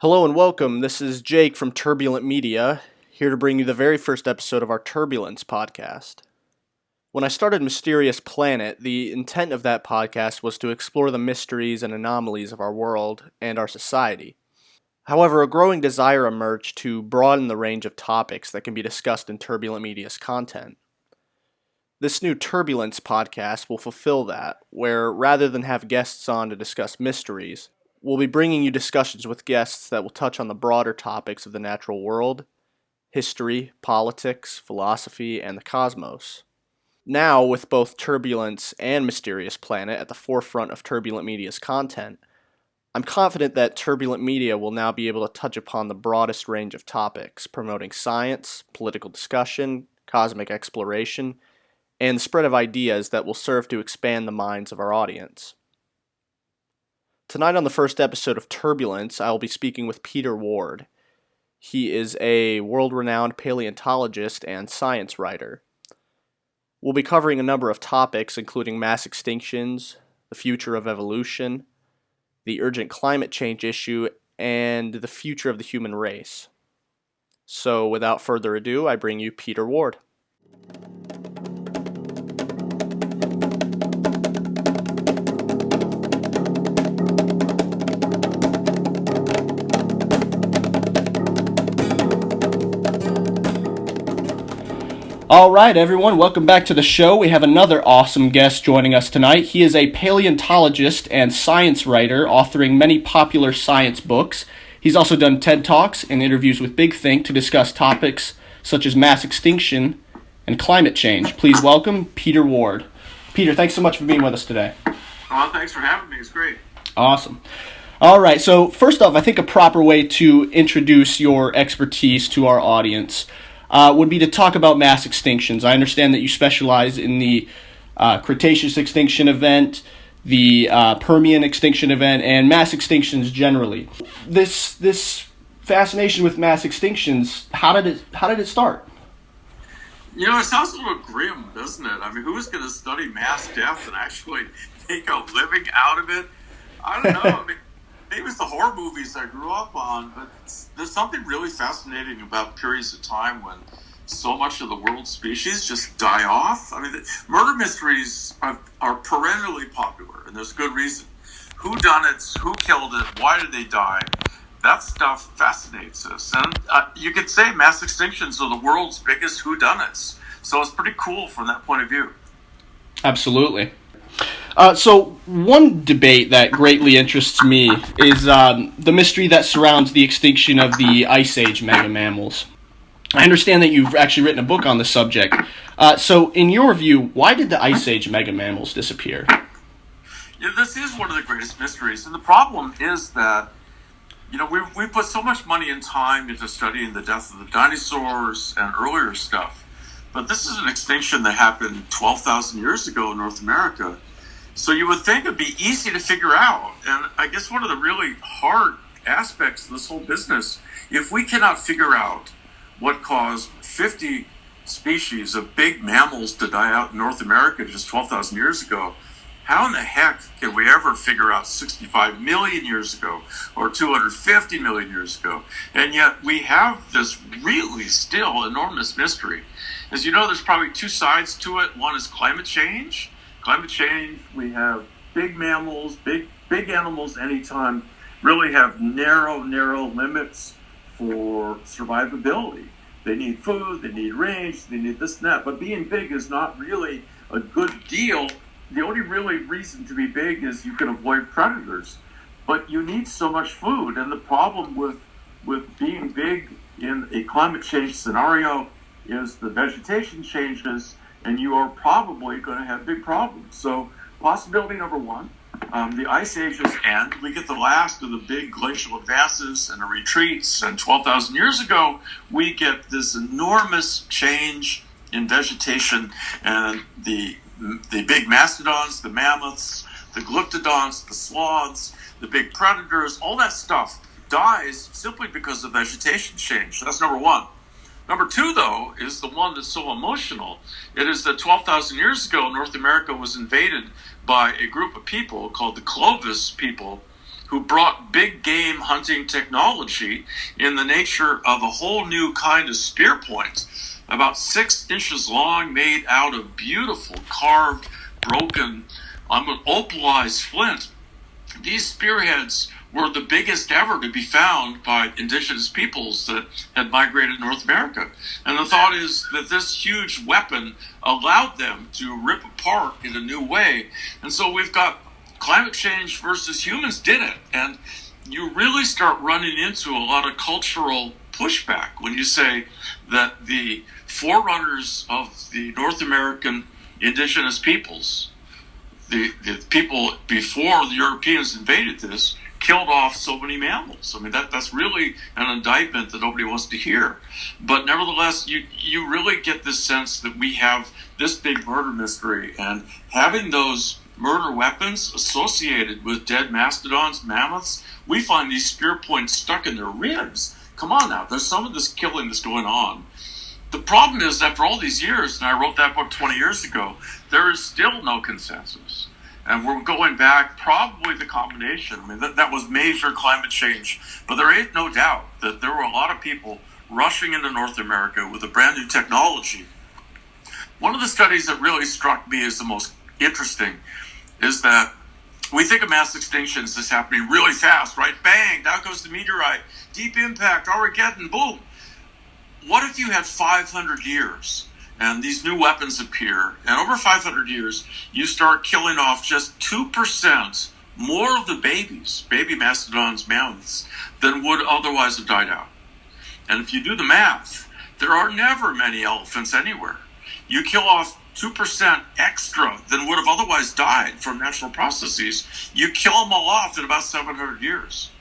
Hello and welcome. This is Jake from Turbulent Media, here to bring you the very first episode of our Turbulence podcast. When I started Mysterious Planet, the intent of that podcast was to explore the mysteries and anomalies of our world and our society. However, a growing desire emerged to broaden the range of topics that can be discussed in Turbulent Media's content. This new Turbulence podcast will fulfill that, where rather than have guests on to discuss mysteries, we'll be bringing you discussions with guests that will touch on the broader topics of the natural world, history, politics, philosophy, and the cosmos. Now, with both Turbulence and Mysterious Planet at the forefront of Turbulent Media's content, I'm confident that Turbulent Media will now be able to touch upon the broadest range of topics, promoting science, political discussion, cosmic exploration, and the spread of ideas that will serve to expand the minds of our audience. Tonight on the first episode of Turbulence, I will be speaking with Peter Ward. He is a world-renowned paleontologist and science writer. We'll be covering a number of topics, including mass extinctions, the future of evolution, the urgent climate change issue, and the future of the human race. So, without further ado, I bring you Peter Ward. All right, everyone, welcome back to the show. We have another awesome guest joining us tonight. He is a paleontologist and science writer, authoring many popular science books. He's also done TED Talks and interviews with Big Think to discuss topics such as mass extinction and climate change. Please welcome Peter Ward. Peter, thanks so much for being with us today. Well, thanks for having me. It's great. Awesome. All right, so first off, I think a proper way to introduce your expertise to our audience would be to talk about mass extinctions. I understand that you specialize in the Cretaceous extinction event, the Permian extinction event, and mass extinctions generally. This fascination with mass extinctions, how did it start? You know, it sounds a little grim, doesn't it? I mean, who's going to study mass death and actually make a living out of it? I don't know. I mean, maybe it's the horror movies I grew up on, but there's something really fascinating about periods of time when so much of the world's species just die off. I mean, the murder mysteries are perennially popular, and there's good reason. Who done it? Who killed it? Why did they die? That stuff fascinates us. And you could say mass extinctions are the world's biggest whodunits. So it's pretty cool from that point of view. Absolutely. So one debate that greatly interests me is the mystery that surrounds the extinction of the Ice Age megamammals. I understand that you've actually written a book on the subject. So in your view, why did the Ice Age megamammals disappear? Yeah, this is one of the greatest mysteries. And the problem is that, you know, we put so much money and time into studying the death of the dinosaurs and earlier stuff. But this is an extinction that happened 12,000 years ago in North America. So you would think it'd be easy to figure out. And I guess one of the really hard aspects of this whole business, if we cannot figure out what caused 50 species of big mammals to die out in North America just 12,000 years ago, how in the heck can we ever figure out 65 million years ago or 250 million years ago? And yet we have this really still enormous mystery. As you know, there's probably two sides to it. One is climate change. Climate change, we have big mammals, big animals anytime really have narrow limits for survivability. They need food, they need range, they need this and that. But being big is not really a good deal. The only really reason to be big is you can avoid predators. But you need so much food. And the problem with being big in a climate change scenario is the vegetation changes, and you are probably going to have big problems. So possibility number one, the ice ages end. We get the last of the big glacial advances and the retreats, and 12,000 years ago, we get this enormous change in vegetation, and the big mastodons, the mammoths, the glyptodons, the sloths, the big predators, all that stuff dies simply because of vegetation change. That's number one. Number two, though, is the one that's so emotional. It is that 12,000 years ago, North America was invaded by a group of people called the Clovis people, who brought big game hunting technology in the nature of a whole new kind of spear point, about 6 inches long, made out of beautiful carved, broken, opalized flint. These spearheads were the biggest ever to be found by indigenous peoples that had migrated to North America. And the thought is that this huge weapon allowed them to rip apart in a new way. And so we've got climate change versus humans did it. And you really start running into a lot of cultural pushback when you say that the forerunners of the North American indigenous peoples, the people before the Europeans invaded this, killed off so many mammals. I mean, that's really an indictment that nobody wants to hear. But nevertheless, you really get this sense that we have this big murder mystery, and having those murder weapons associated with dead mastodons, mammoths, we find these spear points stuck in their ribs. Come on now, there's some of this killing that's going on. The problem is, after all these years, and I wrote that book 20 years ago, there is still no consensus. And we're going back, probably the combination. I mean, that was major climate change. But there ain't no doubt that there were a lot of people rushing into North America with a brand new technology. One of the studies that really struck me as the most interesting is that we think of mass extinctions as happening really fast, right? Bang, down goes the meteorite, deep impact, Armageddon, boom. What if you had 500 years and these new weapons appear, and over 500 years, you start killing off just 2% more of the babies, baby mastodons, mammoths, than would otherwise have died out? And if you do the math, there are never many elephants anywhere. You kill off 2% extra than would have otherwise died from natural processes. You kill them all off in about 700 years.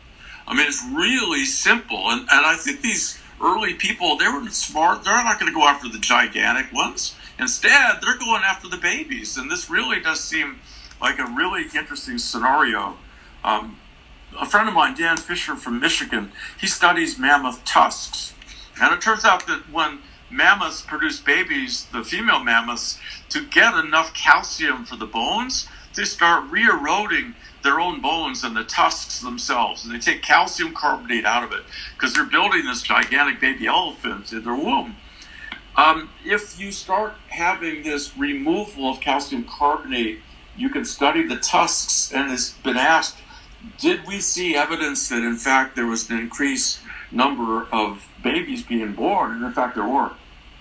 I mean, it's really simple. And I think these early people, they were smart. They're not going to go after the gigantic ones. Instead, they're going after the babies. And this really does seem like a really interesting scenario. A friend of mine, Dan Fisher from Michigan, he studies mammoth tusks. And it turns out that when mammoths produce babies, the female mammoths, to get enough calcium for the bones, they start re-eroding their own bones and the tusks themselves. And they take calcium carbonate out of it because they're building this gigantic baby elephant in their womb. If you start having this removal of calcium carbonate, you can study the tusks, and it's been asked, did we see evidence that in fact there was an increased number of babies being born? And in fact there were.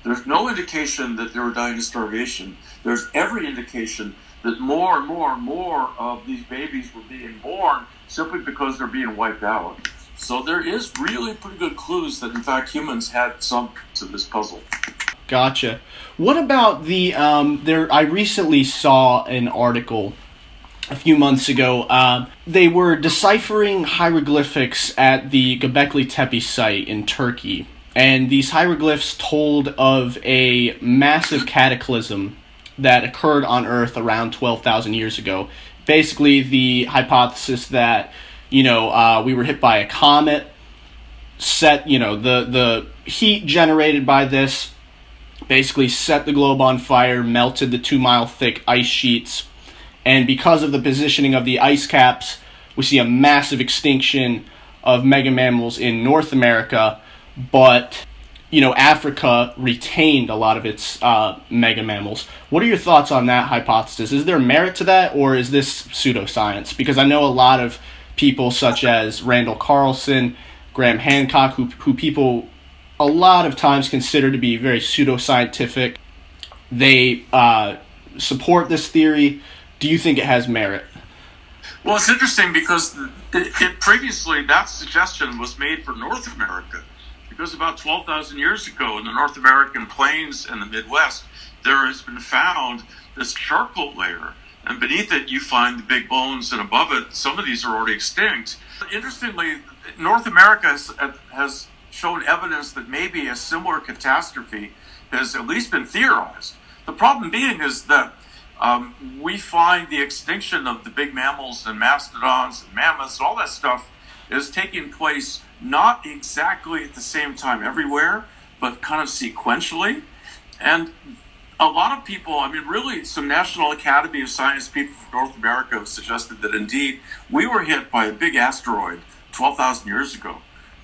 There's no indication that they were dying of starvation. There's every indication that more and more and more of these babies were being born simply because they're being wiped out. So there is really pretty good clues that in fact humans had some to this puzzle. Gotcha. What about the I recently saw an article a few months ago. They were deciphering hieroglyphics at the Göbekli Tepe site in Turkey. And these hieroglyphs told of a massive cataclysm that occurred on Earth around 12,000 years ago. Basically, the hypothesis that, we were hit by a comet, the heat generated by this basically set the globe on fire, melted the 2-mile thick ice sheets, and because of the positioning of the ice caps, we see a massive extinction of mega mammals in North America, but Africa retained a lot of its mega mammals. What are your thoughts on that hypothesis? Is there merit to that, or is this pseudoscience? Because I know a lot of people such as Randall Carlson, Graham Hancock, who people a lot of times consider to be very pseudoscientific. They support this theory. Do you think it has merit? Well, it's interesting because previously that suggestion was made for North America. Because about 12,000 years ago in the North American plains and the Midwest, there has been found this charcoal layer. And beneath it, you find the big bones, and above it, some of these are already extinct. Interestingly, North America has shown evidence that maybe a similar catastrophe has at least been theorized. The problem being is that we find the extinction of the big mammals and mastodons and mammoths and all that stuff is taking place not exactly at the same time everywhere, but kind of sequentially. And a lot of people, I mean, really, some National Academy of Science people from North America have suggested that indeed we were hit by a big asteroid 12,000 years ago,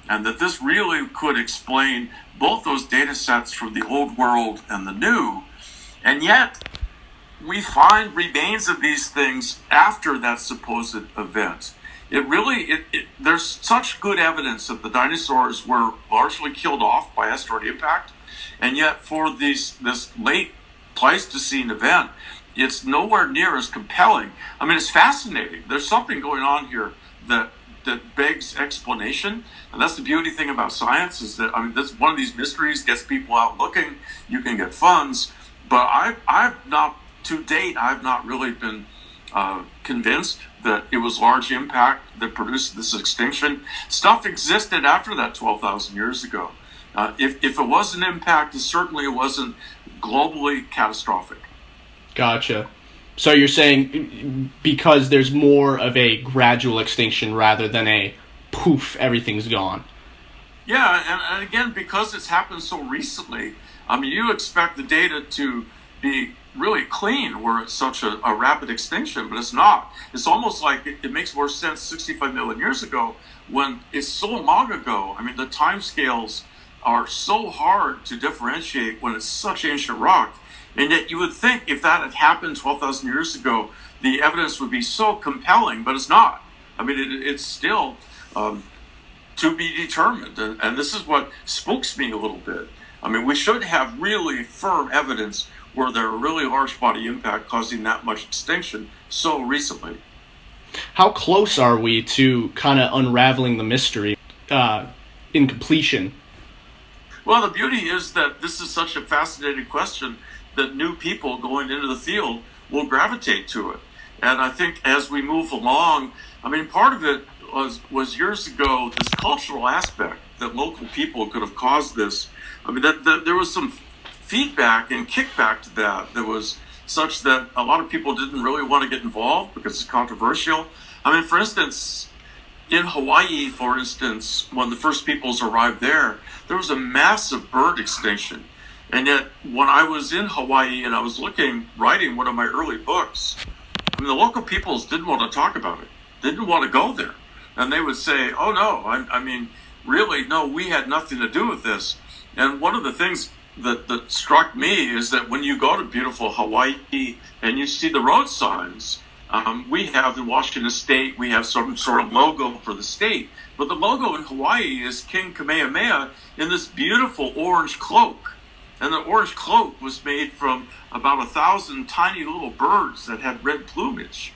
and that this really could explain both those data sets from the old world and the new. And yet, we find remains of these things after that supposed event. There's such good evidence that the dinosaurs were largely killed off by asteroid impact, and yet for this late Pleistocene event, it's nowhere near as compelling. I mean, it's fascinating. There's something going on here that begs explanation, and that's the beauty thing about science, is that, I mean, that's one of these mysteries, gets people out looking, you can get funds, but I've not, to date, I've not really been convinced that it was large impact that produced this extinction. Stuff existed after that 12,000 years ago. If it was an impact, it certainly wasn't globally catastrophic. Gotcha. So you're saying because there's more of a gradual extinction rather than a poof, everything's gone. Yeah, and again, because it's happened so recently, I mean, you expect the data to be really clean where it's such a rapid extinction, but it's not. It's almost like it makes more sense 65 million years ago when it's so long ago. I mean, the timescales are so hard to differentiate when it's such ancient rock. And yet you would think if that had happened 12,000 years ago, the evidence would be so compelling, but it's not. I mean, it's still to be determined. And this is what spooks me a little bit. I mean, we should have really firm evidence where there are really large body impact causing that much extinction so recently. How close are we to kind of unraveling the mystery in completion? Well, the beauty is that this is such a fascinating question that new people going into the field will gravitate to it. And I think as we move along, I mean, part of it was years ago, this cultural aspect that local people could have caused this. I mean, that there was some feedback and kickback to that was such that a lot of people didn't really want to get involved because it's controversial. I mean, for instance, in Hawaii, for instance, when the first peoples arrived there was a massive bird extinction. And yet, when I was in Hawaii and I was writing one of my early books, I mean, the local peoples didn't want to talk about it, didn't want to go there. And they would say, oh no, I mean, really, no, we had nothing to do with this. And one of the things that struck me is that when you go to beautiful Hawaii and you see the road signs, we have in Washington State, we have some sort of logo for the state. But the logo in Hawaii is King Kamehameha in this beautiful orange cloak. And the orange cloak was made from about 1,000 tiny little birds that had red plumage.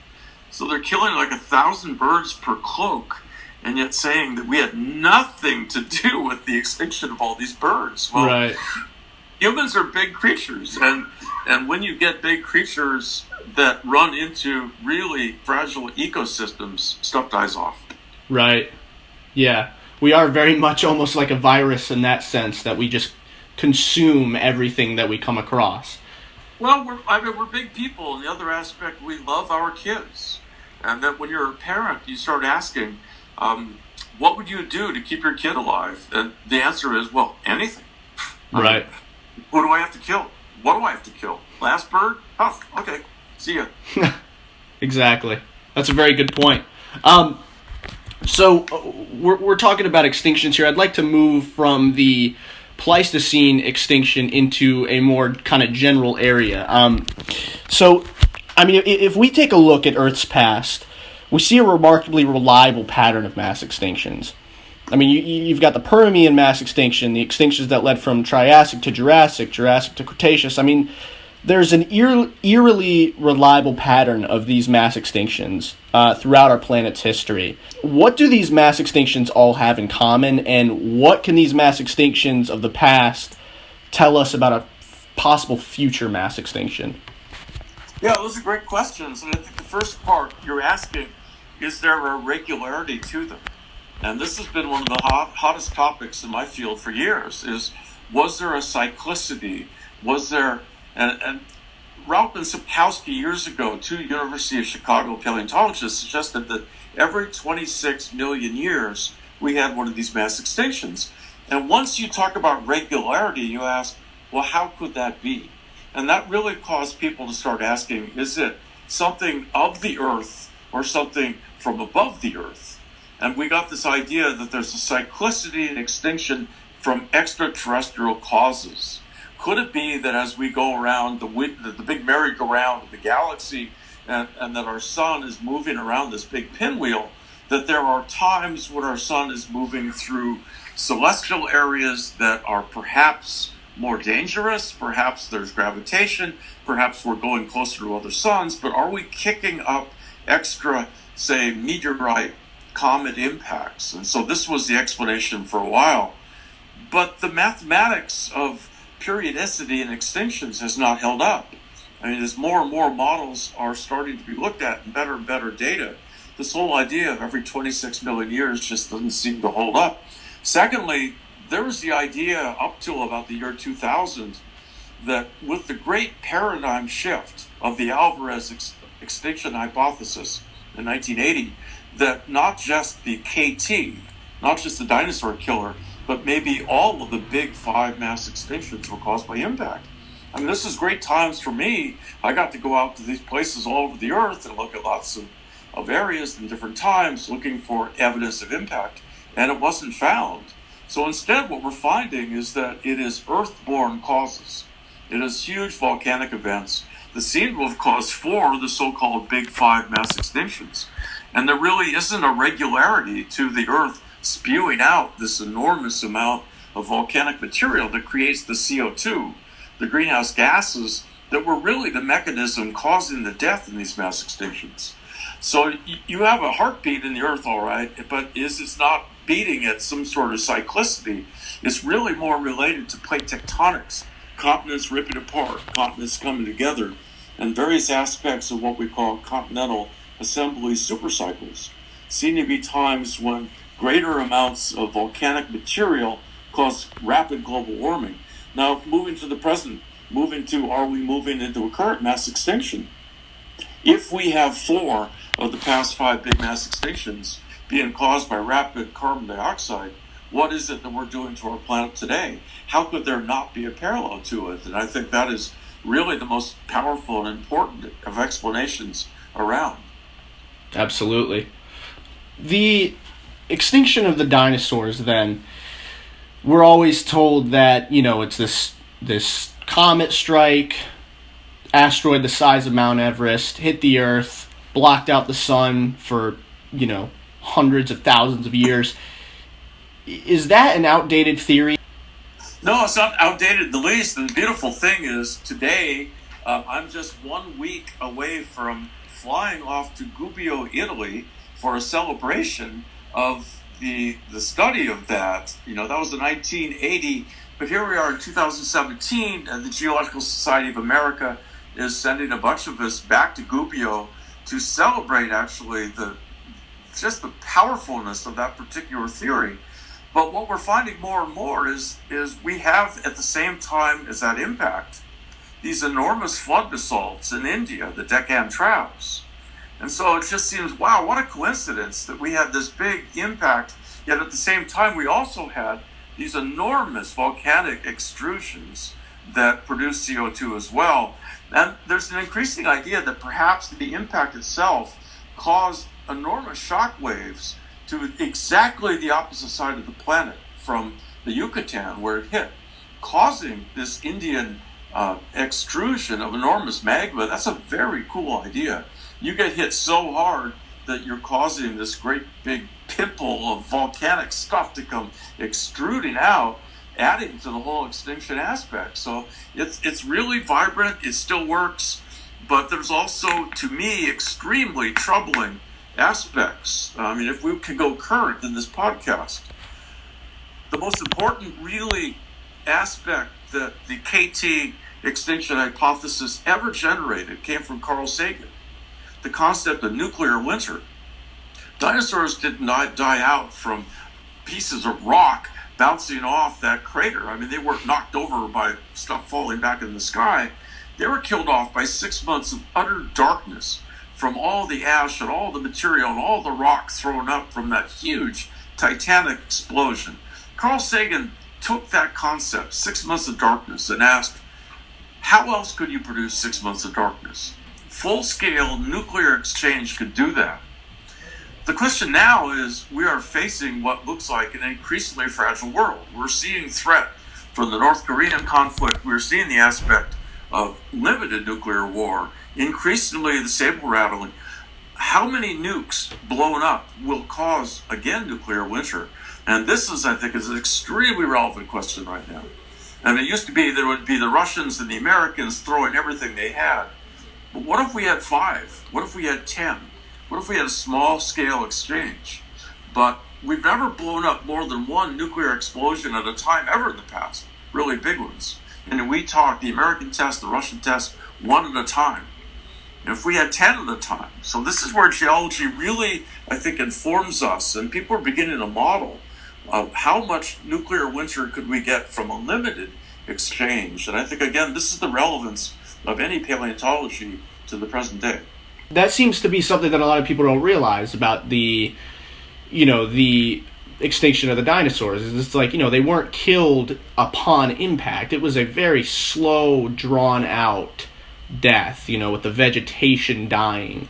So they're killing like 1,000 birds per cloak, and yet saying that we had nothing to do with the extinction of all these birds. Well, right. Humans are big creatures, and when you get big creatures that run into really fragile ecosystems, stuff dies off. Right. Yeah. We are very much almost like a virus in that sense, that we just consume everything that we come across. Well, we're big people, and the other aspect, we love our kids. And that when you're a parent, you start asking, what would you do to keep your kid alive? And the answer is, well, anything. Right. Who do I have to kill? What do I have to kill? Last bird? Oh, okay. See ya. Exactly. That's a very good point. So we're talking about extinctions here. I'd like to move from the Pleistocene extinction into a more kind of general area. So, I mean, if we take a look at Earth's past, we see a remarkably reliable pattern of mass extinctions. I mean, you've got the Permian mass extinction, the extinctions that led from Triassic to Jurassic, Jurassic to Cretaceous. I mean, there's an eerily reliable pattern of these mass extinctions throughout our planet's history. What do these mass extinctions all have in common, and what can these mass extinctions of the past tell us about a possible future mass extinction? Yeah, those are great questions. And I think the first part you're asking, is there a regularity to them? And this has been one of the hottest topics in my field for years, was there a cyclicity? Was there... And Ralph and Sapkowski years ago, two University of Chicago paleontologists, suggested that every 26 million years we had one of these mass extinctions. And once you talk about regularity, you ask, well, how could that be? And that really caused people to start asking, is it something of the Earth or something from above the Earth? And we got this idea that there's a cyclicity and extinction from extraterrestrial causes. Could it be that as we go around the big merry-go-round of the galaxy, and that our sun is moving around this big pinwheel, that there are times when our sun is moving through celestial areas that are perhaps more dangerous, perhaps there's gravitation, perhaps we're going closer to other suns, but are we kicking up extra, say, meteorite, comet impacts? And so this was the explanation for a while. But the mathematics of periodicity and extinctions has not held up. I mean, as more and more models are starting to be looked at and better data, this whole idea of every 26 million years just doesn't seem to hold up. Secondly, there was the idea up till about the year 2000 that with the great paradigm shift of the Alvarez extinction hypothesis in 1980, that not just the KT, not just the dinosaur killer, but maybe all of the big 5 mass extinctions were caused by impact. I mean, this is great times for me. I got to go out to these places all over the Earth and look at lots of areas in different times looking for evidence of impact, and it wasn't found. So instead, what we're finding is that it is Earth-borne causes. It is huge volcanic events that seem to have caused 4 of the so-called big 5 mass extinctions. And there really isn't a regularity to the Earth spewing out this enormous amount of volcanic material that creates the CO2, the greenhouse gases that were really the mechanism causing the death in these mass extinctions. So you have a heartbeat in the Earth, all right, but it's not beating at some sort of cyclicity. It's really more related to plate tectonics, continents ripping apart, continents coming together, and various aspects of what we call continental assembly supercycles. Seem to be times when greater amounts of volcanic material cause rapid global warming. Now, moving to the present, are we moving into a current mass extinction? If we have 4 of the past 5 big mass extinctions being caused by rapid carbon dioxide, what is it that we're doing to our planet today? How could there not be a parallel to it? And I think that is really the most powerful and important of explanations around. Absolutely. The extinction of the dinosaurs, then, we're always told that, it's this comet strike, asteroid the size of Mount Everest, hit the Earth, blocked out the sun for, hundreds of thousands of years. Is that an outdated theory? No, it's not outdated in the least. And the beautiful thing is, today, I'm just 1 week away from flying off to Gubbio, Italy, for a celebration of the study of that. That was in 1980, but here we are in 2017, and the Geological Society of America is sending a bunch of us back to Gubbio to celebrate actually the powerfulness of that particular theory. But what we're finding more and more is we have, at the same time as that impact, these enormous flood basalts in India, the Deccan Traps. And so it just seems, wow, what a coincidence that we had this big impact, yet at the same time we also had these enormous volcanic extrusions that produce CO2 as well. And there's an increasing idea that perhaps the impact itself caused enormous shock waves to exactly the opposite side of the planet from the Yucatan where it hit, causing this Indian extrusion of enormous magma. That's a very cool idea. You get hit so hard that you're causing this great big pimple of volcanic stuff to come extruding out, adding to the whole extinction aspect. So it's really vibrant, it still works, but there's also, to me, extremely troubling aspects. I mean, if we can go current in this podcast, the most important really aspect that the KT extinction hypothesis ever generated came from Carl Sagan, the concept of nuclear winter. Dinosaurs did not die out from pieces of rock bouncing off that crater. I mean, they weren't knocked over by stuff falling back in the sky. They were killed off by 6 months of utter darkness from all the ash and all the material and all the rock thrown up from that huge titanic explosion. Carl Sagan took that concept, 6 months of darkness, and asked, How else could you produce 6 months of darkness? Full-scale nuclear exchange could do that. The question now is we are facing what looks like an increasingly fragile world. We're seeing threat from the North Korean conflict. We're seeing the aspect of limited nuclear war, increasingly the saber rattling. How many nukes blown up will cause, again, nuclear winter? And this is, I think, is an extremely relevant question right now. And it used to be there would be the Russians and the Americans throwing everything they had. But what if we had 5? What if we had 10? What if we had a small-scale exchange? But we've never blown up more than one nuclear explosion at a time ever in the past, really big ones. And we talk the American test, the Russian test, one at a time. And if we had 10 at a time. So this is where geology really, I think, informs us. And people are beginning to model how much nuclear winter could we get from a limited exchange. And I think, again, this is the relevance of any paleontology to the present day. That seems to be something that a lot of people don't realize about the extinction of the dinosaurs. It's like, they weren't killed upon impact. It was a very slow, drawn out death, with the vegetation dying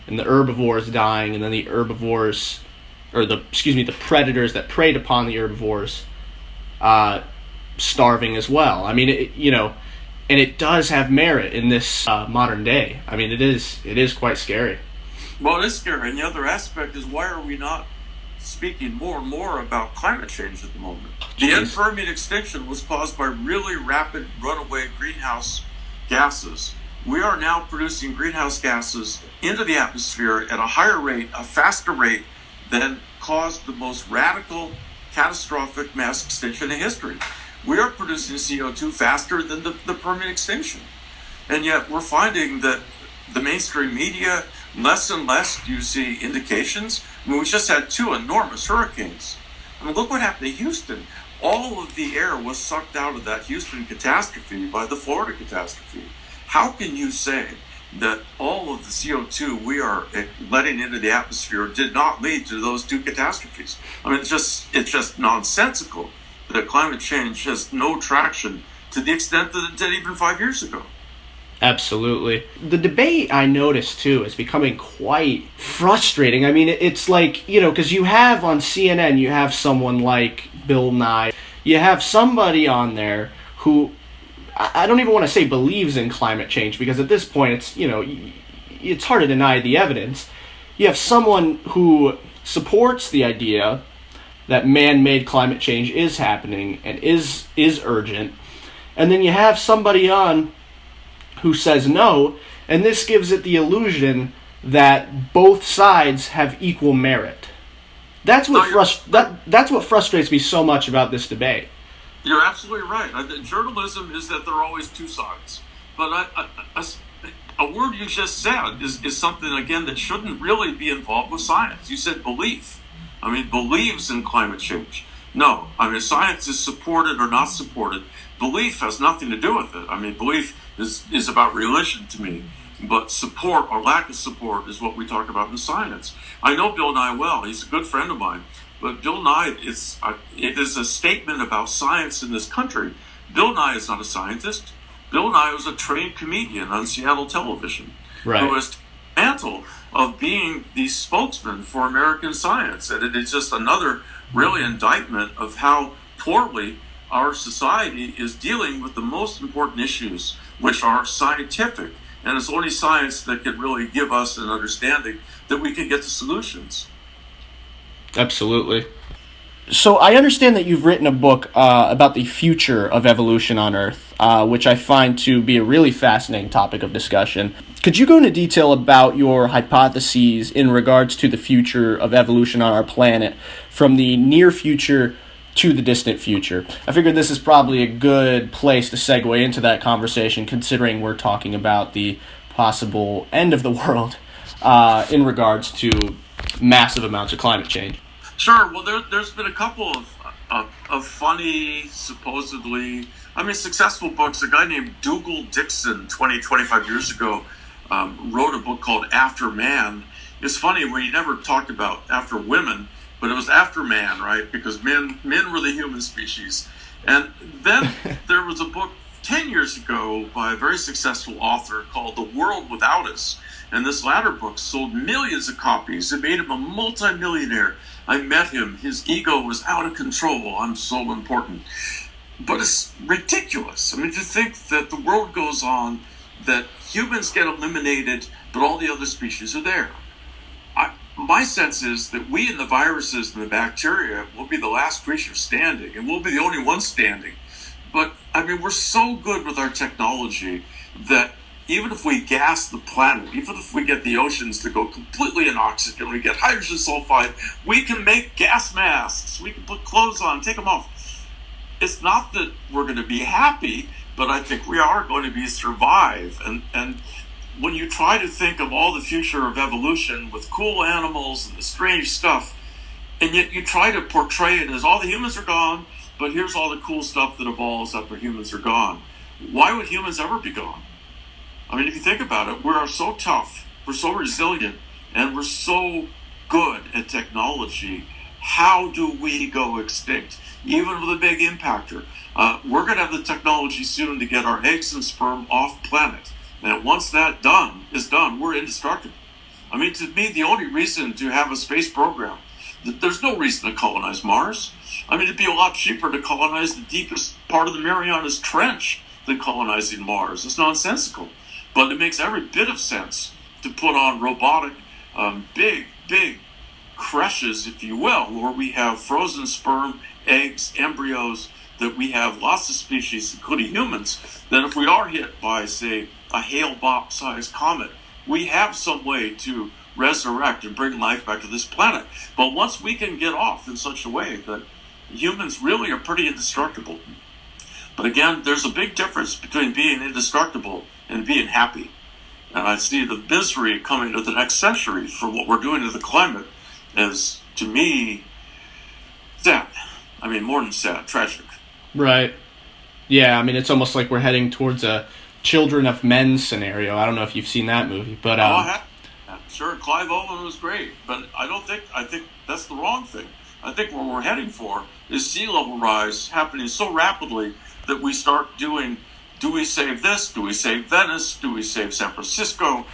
and the herbivores dying, and then the herbivores, the predators that preyed upon the herbivores starving as well. I mean, and it does have merit in this modern day. I mean, it is quite scary. Well, it is scary. And the other aspect is, why are we not speaking more and more about climate change at the moment? The end-Permian extinction was caused by really rapid runaway greenhouse gases. We are now producing greenhouse gases into the atmosphere at a higher rate, a faster rate than caused the most radical, catastrophic mass extinction in history. We are producing CO2 faster than the Permian extinction. And yet we're finding that the mainstream media, less and less do you see indications. I mean, we just had 2 enormous hurricanes. I mean, look what happened to Houston. All of the air was sucked out of that Houston catastrophe by the Florida catastrophe. How can you say that all of the CO2 we are letting into the atmosphere did not lead to those 2 catastrophes? I mean, it's just nonsensical that climate change has no traction to the extent that it did even 5 years ago. Absolutely. The debate, I noticed too, is becoming quite frustrating. I mean, it's like, because you have on CNN, you have someone like Bill Nye. You have somebody on there who, I don't even want to say believes in climate change, because at this point it's, it's hard to deny the evidence. You have someone who supports the idea that man-made climate change is happening and is urgent. And then you have somebody on who says no, and this gives it the illusion that both sides have equal merit. That's what frustrates me so much about this debate. You're absolutely right. Journalism is that there are always 2 sides. But a word you just said is something, again, that shouldn't really be involved with science. You said belief. I mean, believes in climate change. No, I mean, science is supported or not supported. Belief has nothing to do with it. I mean, belief is about religion to me. But support or lack of support is what we talk about in science. I know Bill Nye well. He's a good friend of mine. But Bill Nye, it is a statement about science in this country. Bill Nye is not a scientist. Bill Nye was a trained comedian on Seattle television, right, who has the mantle of being the spokesman for American science. And it is just another really indictment of how poorly our society is dealing with the most important issues, which are scientific. And it's only science that can really give us an understanding that we can get to solutions. Absolutely. So I understand that you've written a book about the future of evolution on Earth, which I find to be a really fascinating topic of discussion. Could you go into detail about your hypotheses in regards to the future of evolution on our planet, from the near future to the distant future? I figured this is probably a good place to segue into that conversation, considering we're talking about the possible end of the world in regards to massive amounts of climate change. Sure. Well, there's been a couple of funny, supposedly, successful books. A guy named Dougal Dixon, 25 years ago, wrote a book called After Man. It's funny, where he never talked about after women, but it was after man, right? Because men were the human species. And then there was a book 10 years ago by a very successful author called The World Without Us. And this latter book sold millions of copies. It made him a multimillionaire. I met him. His ego was out of control. I'm so important. But it's ridiculous. I mean, to think that the world goes on, that humans get eliminated, but all the other species are there. My sense is that we and the viruses and the bacteria will be the last creature standing, and we'll be the only ones standing. But, I mean, we're so good with our technology that even if we gas the planet, even if we get the oceans to go completely in oxygen, we get hydrogen sulfide, we can make gas masks, we can put clothes on, take them off. It's not that we're going to be happy, but I think we are going to survive. And when you try to think of all the future of evolution with cool animals and the strange stuff, and yet you try to portray it as all the humans are gone, but here's all the cool stuff that evolves after humans are gone. Why would humans ever be gone? I mean, if you think about it, we are so tough, we're so resilient, and we're so good at technology. How do we go extinct? Even with a big impactor. We're going to have the technology soon to get our eggs and sperm off planet. And once that is done, we're indestructible. I mean, to me, the only reason to have a space program, there's no reason to colonize Mars. I mean, it'd be a lot cheaper to colonize the deepest part of the Marianas Trench than colonizing Mars. It's nonsensical. But it makes every bit of sense to put on robotic, big creches, if you will, where we have frozen sperm, eggs, embryos, that we have lots of species, including humans, that if we are hit by, say, a Hale-Bopp-sized comet, we have some way to resurrect and bring life back to this planet. But once we can get off in such a way that humans really are pretty indestructible. But again, there's a big difference between being indestructible and being happy. And I see the misery coming to the next century for what we're doing to the climate as, to me, sad. I mean, more than sad, tragic. Right. Yeah, I mean, it's almost like we're heading towards a Children of Men scenario. I don't know if you've seen that movie, but sure, Clive Owen was great, but I think that's the wrong thing. I think what we're heading for is sea level rise happening so rapidly that we start doing, do we save this? Do we save Venice? Do we save San Francisco?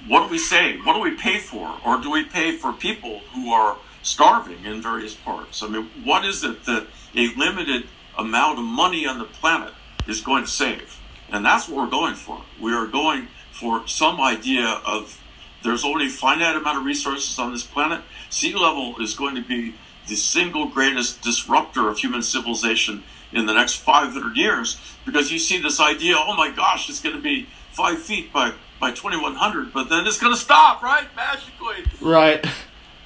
What do we save? What do we pay for? Or do we pay for people who are starving in various parts? I mean, what is it that a limited amount of money on the planet is going to save? And that's what we're going for. We are going for some idea of there's only a finite amount of resources on this planet. Sea level is going to be the single greatest disruptor of human civilization in the next 500 years, because you see this idea, oh my gosh, it's going to be 5 feet by 2100, but then it's going to stop, right? Magically. Right.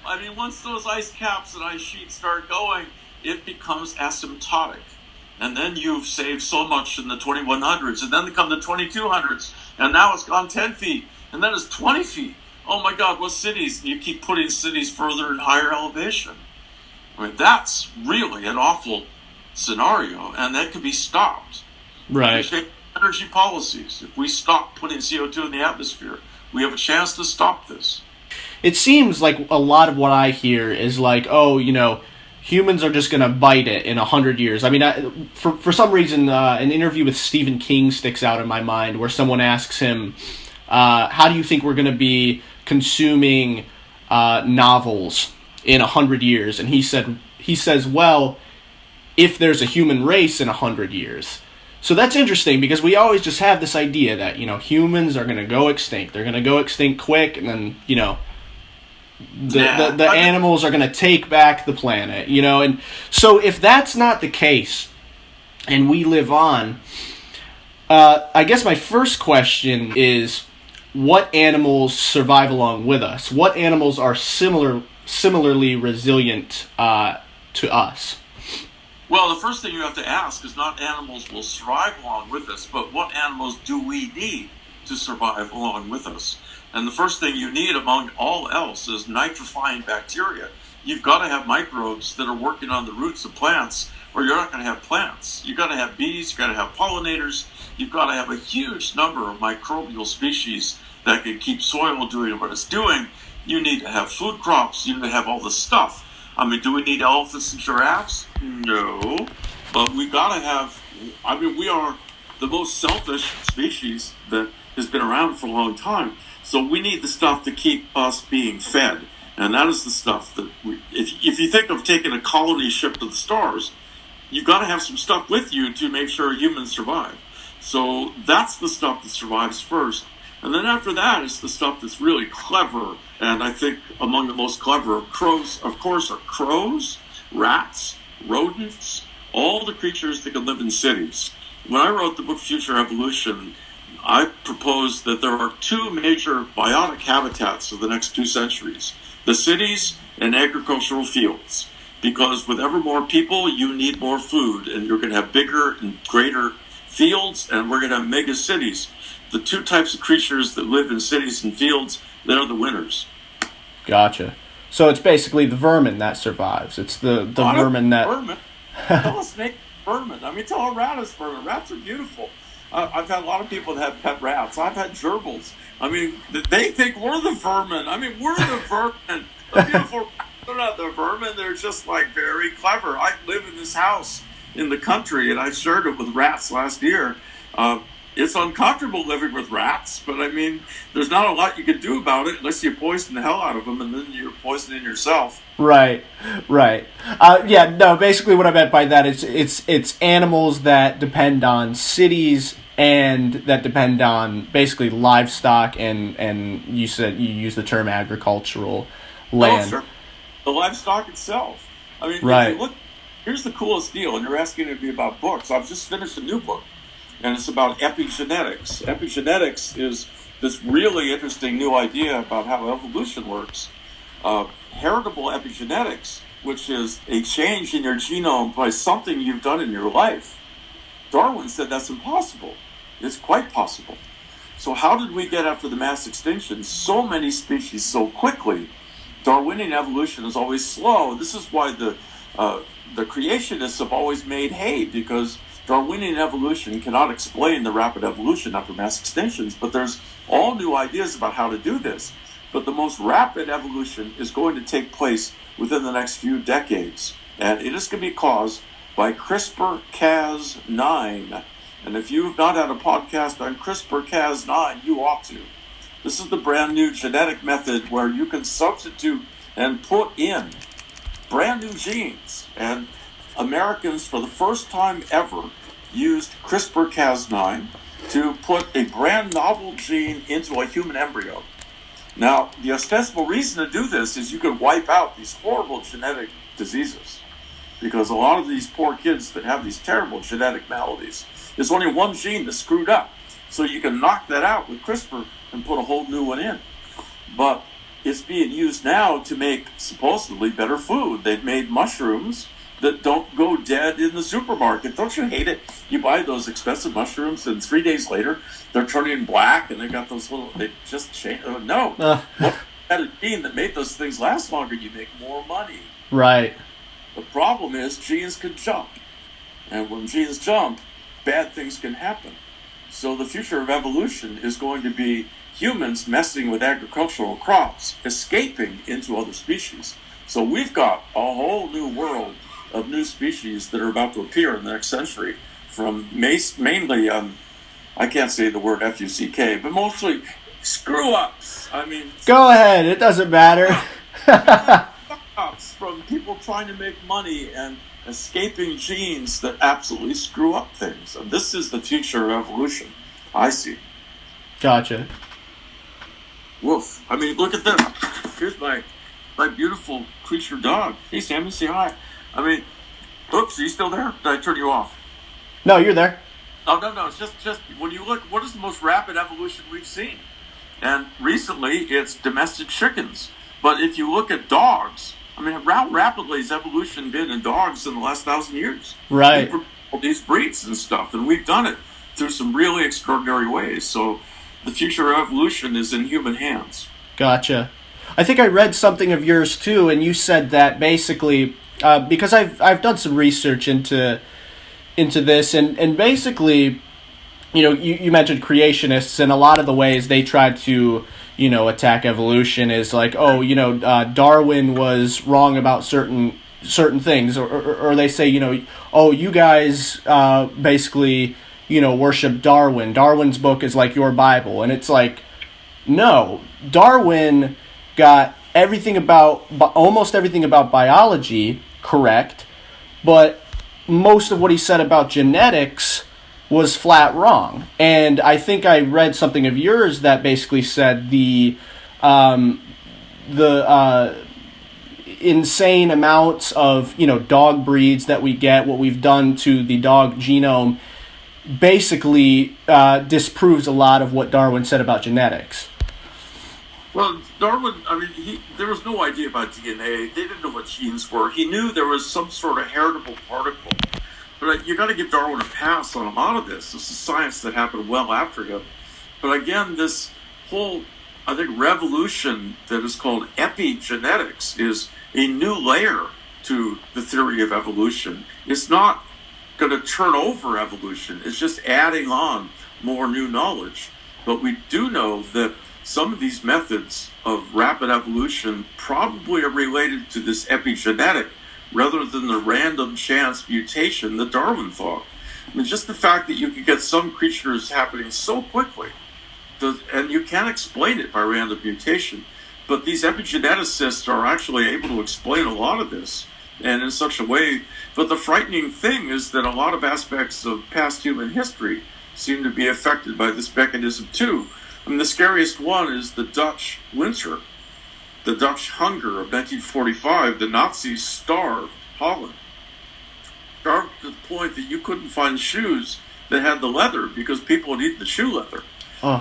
I mean, once those ice caps and ice sheets start going, it becomes asymptotic. And then you've saved so much in the 2100s, and then they come the 2200s, and now it's gone 10 feet, and then it's 20 feet. Oh my God, what cities? You keep putting cities further in higher elevation. I mean, that's really an awful scenario, and that can be stopped. Right. If we take energy policies, if we stop putting CO2 in the atmosphere, we have a chance to stop this. It seems like a lot of what I hear is like, oh, you know, humans are just going to bite it in 100 years. I mean, for some reason, an interview with Stephen King sticks out in my mind where someone asks him, how do you think we're going to be consuming novels in 100 years? And he says, well, if there's a human race in 100 years. So that's interesting because we always just have this idea that, you know, humans are going to go extinct. They're going to go extinct quick, and then, you know, the animals are going to take back the planet, you know. And so if that's not the case and we live on, I guess my first question is, what animals survive along with us? What animals are similarly resilient to us? Well, the first thing you have to ask is not animals will survive along with us, but what animals do we need to survive along with us? And the first thing you need among all else is nitrifying bacteria. You've got to have microbes that are working on the roots of plants, or you're not going to have plants. You've got to have bees, you've got to have pollinators, you've got to have a huge number of microbial species that can keep soil doing what it's doing. You need to have food crops, you need to have all this stuff. I mean, do we need elephants and giraffes? No. But we've got to have, I mean, we are the most selfish species that has been around for a long time. So we need the stuff to keep us being fed. And that is the stuff that if you think of taking a colony ship to the stars, you've got to have some stuff with you to make sure humans survive. So that's the stuff that survives first. And then after that is the stuff that's really clever. And I think among the most clever of crows, of course, are crows, rats, rodents, all the creatures that can live in cities. When I wrote the book Future Evolution, I proposed that there are two major biotic habitats of the next 2 centuries: the cities and agricultural fields. Because with ever more people, you need more food, and you're going to have bigger and greater fields, and we're going to have mega cities. The two types of creatures that live in cities and fields, they're the winners. Gotcha. So it's basically the vermin that survives. It's the vermin that... Vermin? Tell a snake vermin. I mean, tell a rat is vermin. Rats are beautiful. I've had a lot of people that have pet rats. I've had gerbils. I mean, they think we're the vermin. I mean, we're the vermin. The beautiful rats are not the vermin. They're just, like, very clever. I live in this house in the country, and I shared it with rats last year. It's uncomfortable living with rats, but I mean, there's not a lot you can do about it unless you poison the hell out of them, and then you're poisoning yourself. Right. Basically what I meant by that is it's animals that depend on cities and that depend on basically livestock and you said you use the term agricultural land. Oh, sure. The livestock itself. I mean, right. If you look, here's the coolest deal, and you're asking me about books. I've just finished a new book, and it's about epigenetics. Epigenetics is this really interesting new idea about how evolution works. Heritable epigenetics, which is a change in your genome by something you've done in your life. Darwin said that's impossible. It's quite possible. So how did we get after the mass extinction so many species so quickly? Darwinian evolution is always slow. This is why the creationists have always made hay, because Darwinian evolution cannot explain the rapid evolution after mass extinctions, but there's all new ideas about how to do this. But the most rapid evolution is going to take place within the next few decades, and it is going to be caused by CRISPR-Cas9. And if you have not had a podcast on CRISPR-Cas9, you ought to. This is the brand new genetic method where you can substitute and put in brand new genes. And Americans, for the first time ever, used CRISPR-Cas9 to put a brand novel gene into a human embryo. Now, the ostensible reason to do this is you can wipe out these horrible genetic diseases, because a lot of these poor kids that have these terrible genetic maladies, there's only one gene that's screwed up. So you can knock that out with CRISPR and put a whole new one in. But it's being used now to make supposedly better food. They've made mushrooms that don't go dead in the supermarket. Don't you hate it? You buy those expensive mushrooms, and 3 days later, they're turning black, and they've got those little, they just change. No. Well, had a gene that made those things last longer, you make more money. Right. The problem is genes can jump. And when genes jump, bad things can happen. So the future of evolution is going to be humans messing with agricultural crops, escaping into other species. So we've got a whole new world of new species that are about to appear in the next century, from mainly, I can't say the word F-U-C-K, but mostly screw-ups. I mean... Go ahead, it doesn't matter. Fuck-ups from people trying to make money and escaping genes that absolutely screw up things. And this is the future of evolution, I see. Gotcha. Woof. I mean, look at this. Here's my beautiful creature dog. Hey, Sammy, say hi. I mean, oops, are you still there? Did I turn you off? No, you're there. Oh, no, it's just when you look, what is the most rapid evolution we've seen? And recently, it's domestic chickens. But if you look at dogs, I mean, how rapidly has evolution been in dogs in the last 1,000 years? Right. These breeds and stuff, and we've done it through some really extraordinary ways. So the future of evolution is in human hands. Gotcha. I think I read something of yours too, and you said that basically, because I've done some research into this, and basically, you mentioned creationists, and a lot of the ways they try to, attack evolution is like, Darwin was wrong about certain things, or they say, you guys basically, worship Darwin. Darwin's book is like your Bible. And it's like, no, Darwin got almost everything about biology correct, but most of what he said about genetics was flat wrong. And I think I read something of yours that basically said the insane amounts of dog breeds that we get, what we've done to the dog genome, basically disproves a lot of what Darwin said about genetics. Well, Darwin, there was no idea about DNA. They didn't know what genes were. He knew there was some sort of heritable particle. But you got to give Darwin a pass on a lot of this. This is science that happened well after him. But again, this whole, I think, revolution that is called epigenetics is a new layer to the theory of evolution. It's not going to turn over evolution. It's just adding on more new knowledge. But we do know that some of these methods of rapid evolution probably are related to this epigenetic rather than the random chance mutation that Darwin thought. Just the fact that you could get some creatures happening so quickly, and you can't explain it by random mutation, but these epigeneticists are actually able to explain a lot of this, and in such a way. But the frightening thing is that a lot of aspects of past human history seem to be affected by this mechanism too. The scariest one is the Dutch winter, the Dutch hunger of 1945. The Nazis starved Holland. Starved to the point that you couldn't find shoes that had the leather because people had eaten the shoe leather.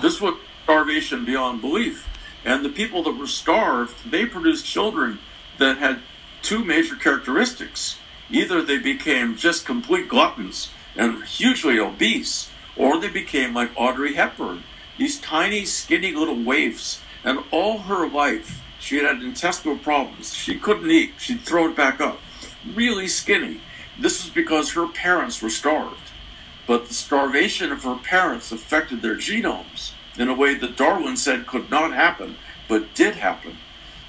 This was starvation beyond belief. And the people that were starved, they produced children that had two major characteristics. Either they became just complete gluttons and hugely obese, or they became like Audrey Hepburn, these tiny, skinny little waifs. And all her life, she had intestinal problems. She couldn't eat. She'd throw it back up. Really skinny. This was because her parents were starved. But the starvation of her parents affected their genomes in a way that Darwin said could not happen, but did happen.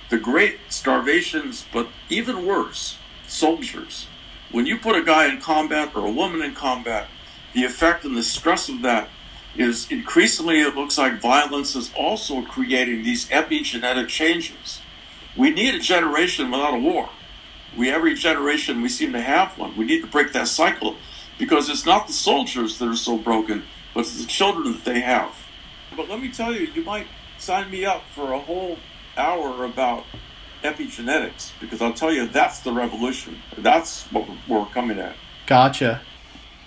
The great starvations, but even worse, soldiers. When you put a guy in combat or a woman in combat, the effect and the stress of that is increasingly, it looks like violence is also creating these epigenetic changes. We need a generation without a war. Every generation we seem to have one. We need to break that cycle because it's not the soldiers that are so broken, but it's the children that they have. But let me tell you, you might sign me up for a whole hour about epigenetics, because I'll tell you, that's the revolution. That's what we're coming at. Gotcha.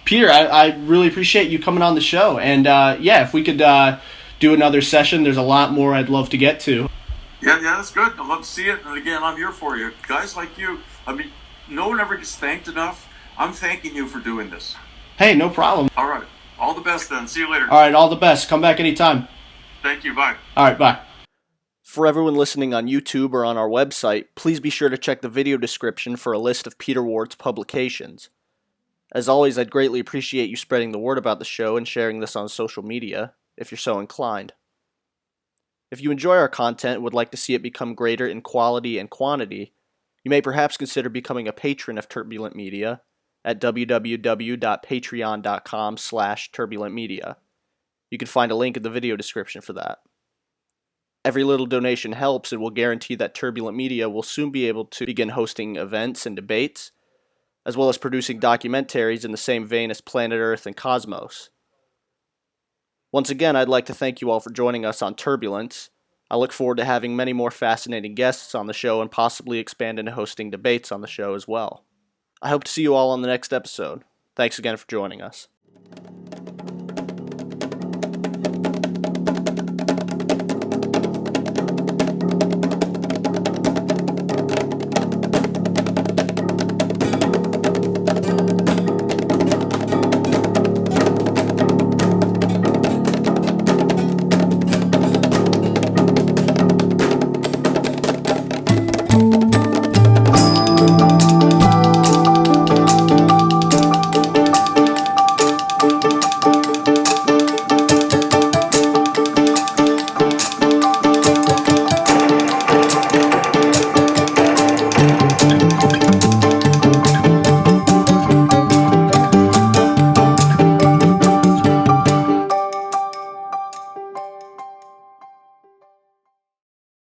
Peter, I really appreciate you coming on the show. And if we could do another session, there's a lot more I'd love to get to. Yeah, that's good. I'd love to see it. And again, I'm here for you. Guys like you, no one ever gets thanked enough. I'm thanking you for doing this. Hey, no problem. All right. All the best then. See you later. All right, all the best. Come back anytime. Thank you. Bye. All right, bye. For everyone listening on YouTube or on our website, please be sure to check the video description for a list of Peter Ward's publications. As always, I'd greatly appreciate you spreading the word about the show and sharing this on social media, if you're so inclined. If you enjoy our content and would like to see it become greater in quality and quantity, you may perhaps consider becoming a patron of Turbulent Media at www.patreon.com/turbulentmedia. You can find a link in the video description for that. Every little donation helps and will guarantee that Turbulent Media will soon be able to begin hosting events and debates, as well as producing documentaries in the same vein as Planet Earth and Cosmos. Once again, I'd like to thank you all for joining us on Turbulence. I look forward to having many more fascinating guests on the show and possibly expand into hosting debates on the show as well. I hope to see you all on the next episode. Thanks again for joining us.